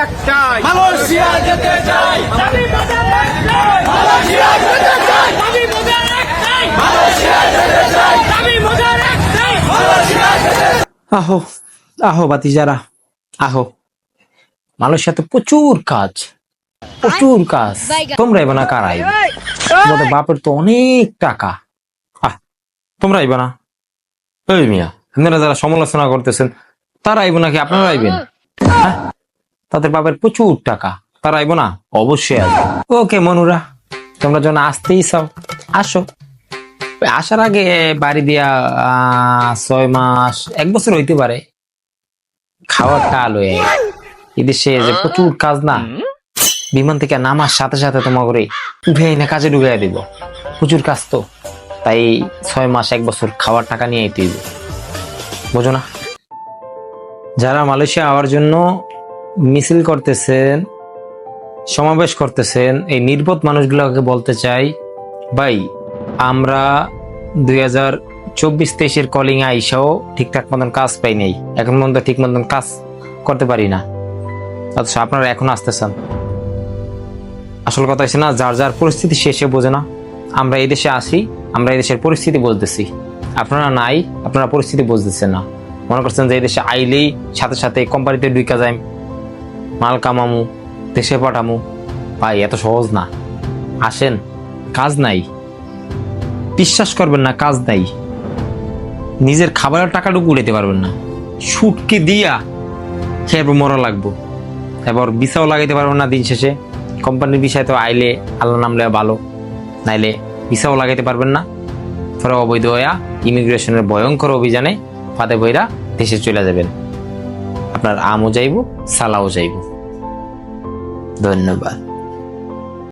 একটাই, মালয়েশিয়া যেতে চাই, দাবি মোদের একটাই, মালয়েশিয়া যেতে চাই, দাবি মোদের একটাই, মালয়েশিয়া যেতে চাই, দাবি মোদের একটাই। মালয়েশিয়া যেতে চাই। আহো আহো বাতিজারা, আহো। মালয়েশিয়াতে প্রচুর কাজ, প্রচুর কাজ। তোমরা এবার না কারাই, তোমাদের বাপের তো অনেক টাকা। তোমরা আইবা না? এই মিয়া, আপনারা যারা সমালোচনা করতেছেন তারা আইব নাকি আপনারা আইবেন? হ্যাঁ, তাদের বাপের প্রচুর টাকা, তারা আইব না? অবশ্যই আসবে। ওকে মনুরা, তোমরা যখন আসতেই চাও আসো। আসার আগে বাড়ি দিয়া 6 মাস 1 বছর হইতে পারে। খাওয়ার টাল হয়ে এদেশে যে প্রচুর কাজ না, বিমান থেকে নামার সাথে সাথে তোমার করে উঠে না কাজে ঢুকাই দিব। প্রচুর কাজ তো, তাই 6 মাস 1 বছর খাওয়ার টাকা নিয়ে আইতে হইব, বোঝো না? যারা মালয়েশিয়া আওয়ার জন্য মিছিল করতেছেন, সমাবেশ করতেছেন, এই নির্বোধ মানুষগুলোকে বলতে চাই, ভাই আমরা 2024-23-এর কলিং আইসাও ঠিকঠাক মতন কাজ পাই নাই, এখন পর্যন্ত ঠিক মতন কাজ করতে পারি না, অথচ আপনারা এখন আসতেছেন। আসল কথা হচ্ছে না, যার যার পরিস্থিতি শেষে বোঝে না। আমরা এই দেশে আসি, আমরা এই দেশের পরিস্থিতি বুঝতেছি, আপনারা নাই, আপনারা পরিস্থিতি বুঝতেছেন না। মনে করছেন যে এই দেশে আইলেই সাথে সাথে কোম্পানিতে ঢুকা যায়, মাল কামামু, দেশে পাঠামু। ভাই এত সহজ না। আসেন, কাজ নাই, বিশ্বাস করবেন না, কাজ নাই। নিজের খাবারের টাকাটুকু উড়াইতে পারবেন না, সুটকে দিয়া খেয়ে মরা লাগবো। এবার ভিসাও লাগাইতে পারবেন না দিন শেষে। কোম্পানির বিষয় তো আইলে আল্লাহ নামলে ভালো, নাইলে ভিসাও লাগাইতে পারবেন না। পরে অবৈধ হইয়া ইমিগ্রেশনের ভয়ঙ্কর অভিযানে ফাঁদে বইরা দেশে চলে যাবেন। আপনার আমও যাইব, সালাও যাইব। ধন্যবাদ।